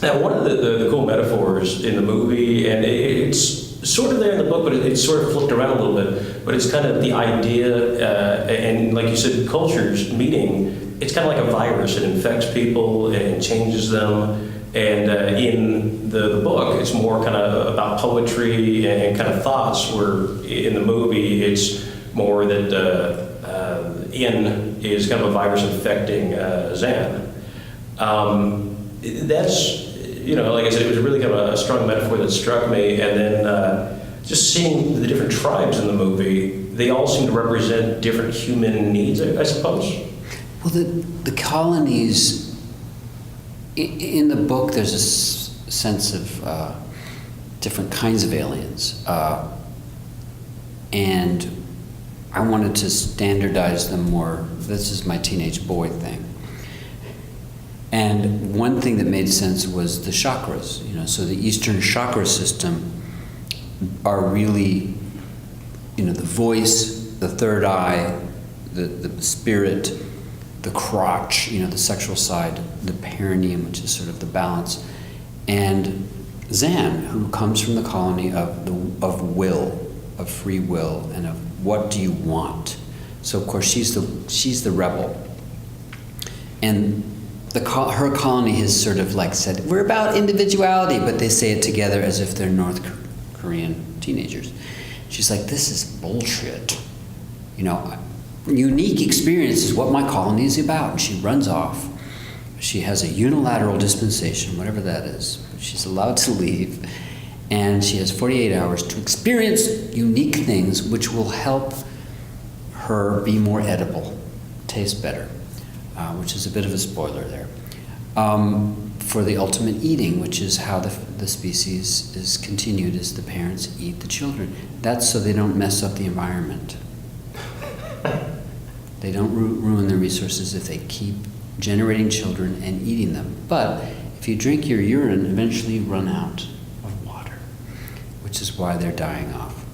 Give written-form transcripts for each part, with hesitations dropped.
Now, one of the cool metaphors in the movie, and it's sort of there in the book, but it's sort of flipped around a little bit, but it's kind of the idea, and like you said, cultures meeting, it's kind of like a virus. It infects people and changes them. And in the book, it's more kind of about poetry and kind of thoughts, where in the movie, it's more that In is kind of a virus infecting Zan. That's, like I said, it was really kind of a strong metaphor that struck me. And then just seeing the different tribes in the movie, they all seem to represent different human needs, I suppose. Well, the colonies, in the book, there's a sense of different kinds of aliens. And I wanted to standardize them more. This is my teenage boy thing. And one thing that made sense was the chakras. So the Eastern chakra system are really, the voice, the third eye, the spirit, the crotch, the sexual side, the perineum, which is sort of the balance, and Zan, who comes from the colony of will, of free will, and of what do you want. So of course she's the rebel, and her colony has sort of like said, we're about individuality, but they say it together as if they're North Korean teenagers. She's like, this is bullshit. Unique experience is what my colony is about. And she runs off. She has a unilateral dispensation, whatever that is. She's allowed to leave. And she has 48 hours to experience unique things which will help her be more edible, taste better, which is a bit of a spoiler there. For the ultimate eating, which is how the species is continued, as the parents eat the children. That's so they don't mess up the environment. They don't ruin their resources if they keep generating children and eating them. But if you drink your urine, eventually you run out of water, which is why they're dying off.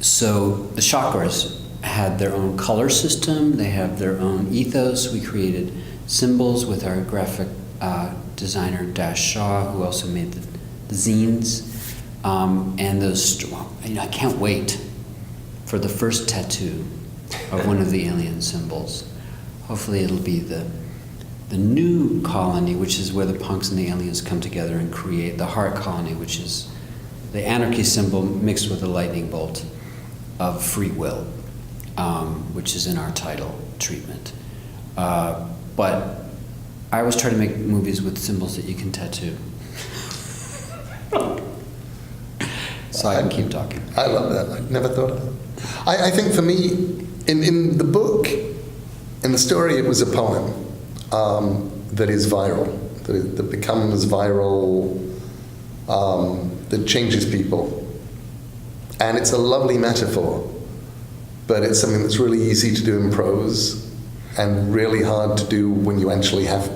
So the chakras had their own color system. They have their own ethos. We created symbols with our graphic designer Dash Shaw, who also made the zines. And those, I can't wait for the first tattoo of one of the alien symbols. Hopefully it'll be the new colony, which is where the punks and the aliens come together and create the heart colony, which is the anarchy symbol mixed with a lightning bolt of free will, which is in our title treatment. But I always try to make movies with symbols that you can tattoo. So I can keep talking. I love that. I've never thought of that. I think for me, in the book, in the story, it was a poem that is viral, that becomes viral, that changes people. And it's a lovely metaphor, but it's something that's really easy to do in prose and really hard to do when you actually have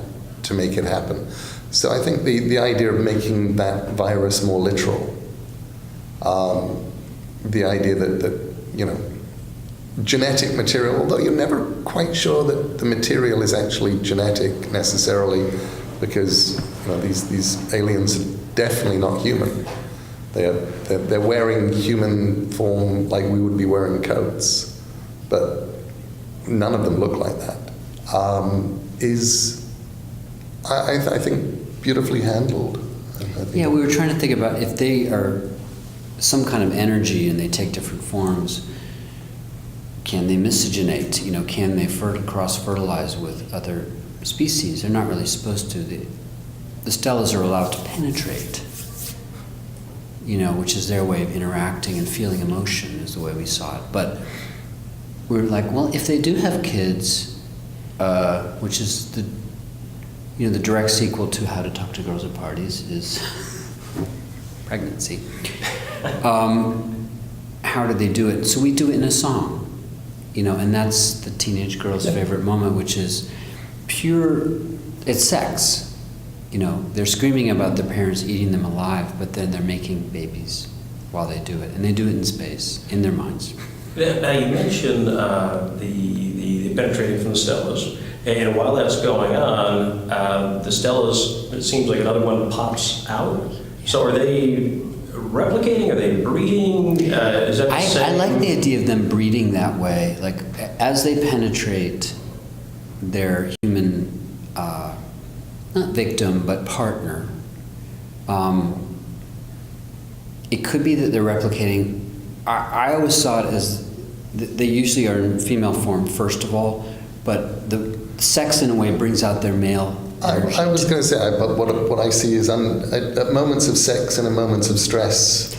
to make it happen. So I think the idea of making that virus more literal, the idea that genetic material, although you're never quite sure that the material is actually genetic necessarily, because these aliens are definitely not human. They're wearing human form like we would be wearing coats, but none of them look like that. I think beautifully handled. Yeah, we were trying to think about if they are some kind of energy and they take different forms. Can they miscegenate? Can they cross-fertilize with other species? They're not really supposed to. The Stellas are allowed to penetrate, which is their way of interacting and feeling emotion, is the way we saw it. But we're like, well, if they do have kids, which is the direct sequel to How to Talk to Girls at Parties is pregnancy. How do they do it? So we do it in a song. And that's the teenage girl's favorite moment, which is pure, it's sex. They're screaming about their parents eating them alive, but then they're making babies while they do it. And they do it in space, in their minds. Now you mentioned the penetrating from the Stellas. And while that's going on, the Stellas, it seems like another one pops out. So are they replicating? Are they breeding? Is that the I same? like the idea of them breeding that way. Like, as they penetrate their human, not victim, but partner, it could be that they're replicating. I always saw it as they usually are in female form, first of all, but the sex, in a way, brings out their male. I was going to say, but what I see is at moments of sex and at moments of stress,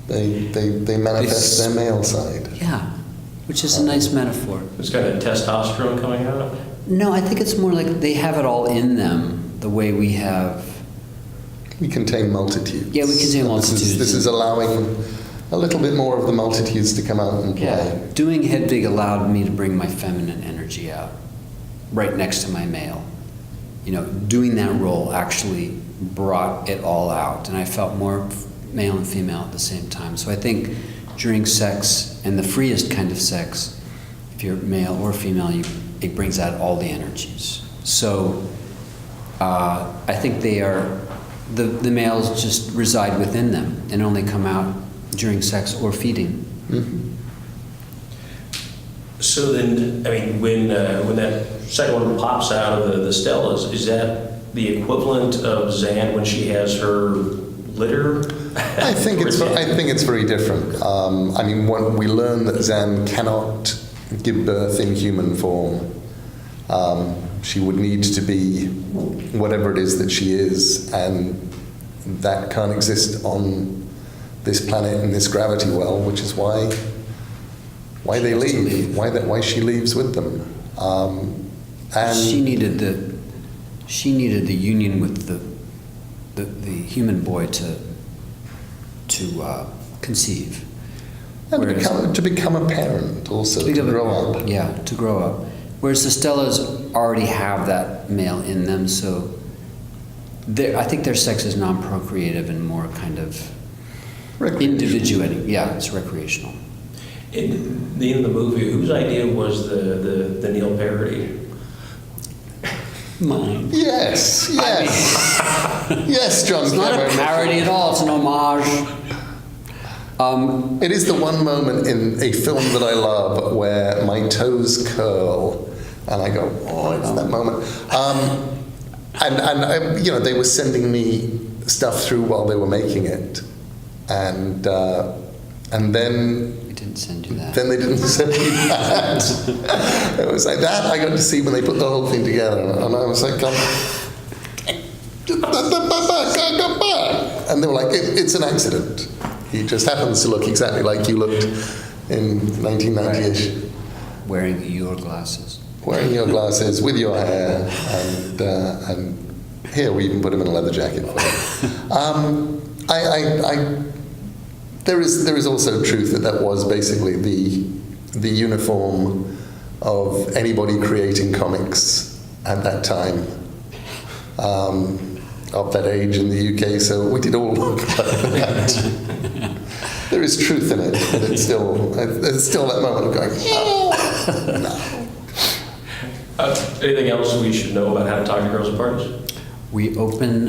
they manifest their male side. Yeah, which is a nice metaphor. It's got a testosterone coming out? No, I think it's more like they have it all in them, the way we have. We contain multitudes. Yeah, we contain multitudes. This is allowing a little bit more of the multitudes to come out and play. Yeah, doing Hedwig allowed me to bring my feminine energy out, right next to my male. You know, doing that role actually brought it all out, and I felt more male and female at the same time. So I think during sex, and the freest kind of sex, if you're male or female, it brings out all the energies. So I think they are, the males just reside within them and only come out during sex or feeding. Mm-hmm. So then, I mean, when that second one pops out of the Stellas, is that the equivalent of Zan when she has her litter? I think it's very different. I mean, when we learn that Zan cannot give birth in human form, she would need to be whatever it is that she is, and that can't exist on this planet in this gravity well, which is why they leave, why she leaves with them. And she needed the union with the human boy to conceive. And to become a parent also, to grow up. Yeah, to grow up. Whereas the Stellas already have that male in them, so I think their sex is non-procreative and more kind of individuating. Yeah, it's recreational. In the movie, whose idea was the Neil parody? Mine. Yes. Yes, John. It's not a parody at all, it's an homage. It is the one moment in a film that I love where my toes curl and I go, oh, it's that moment. And you know, they were sending me stuff through while they were making it, and then We didn't send you that. then they didn't send me that. It was like that I got to see when they put the whole thing together, and I was like, and they were like, it's an accident. He just happens to look exactly like you looked in 1990-ish. Wearing your glasses. Wearing your glasses, with your hair, and here we even put him in a leather jacket. There is also truth that was basically the uniform of anybody creating comics at that time, of that age in the UK. So we did all look like that. There is truth in it, but it's still that moment of going, oh, no. Anything else we should know about how to talk to girls at parties? We open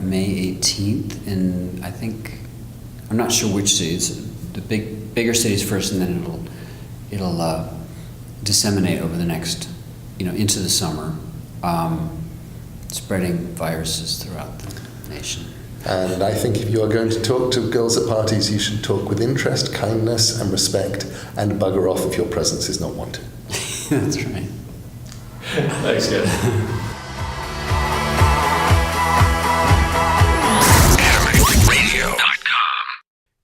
May 18th in, I think, I'm not sure which cities. The bigger cities first, and then it'll disseminate over the next, into the summer, spreading viruses throughout the nation. And I think if you are going to talk to girls at parties, you should talk with interest, kindness, and respect, and bugger off if your presence is not wanted. That's right. Thanks, guys.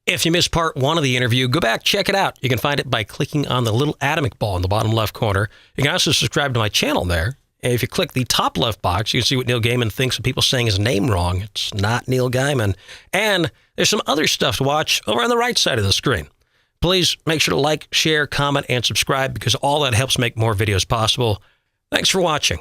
If you missed part one of the interview, go back, check it out. You can find it by clicking on the little atomic ball in the bottom left corner. You can also subscribe to my channel there. And if you click the top left box, you can see what Neil Gaiman thinks of people saying his name wrong. It's not Neil Gaiman. And there's some other stuff to watch over on the right side of the screen. Please make sure to like, share, comment, and subscribe because all that helps make more videos possible. Thanks for watching.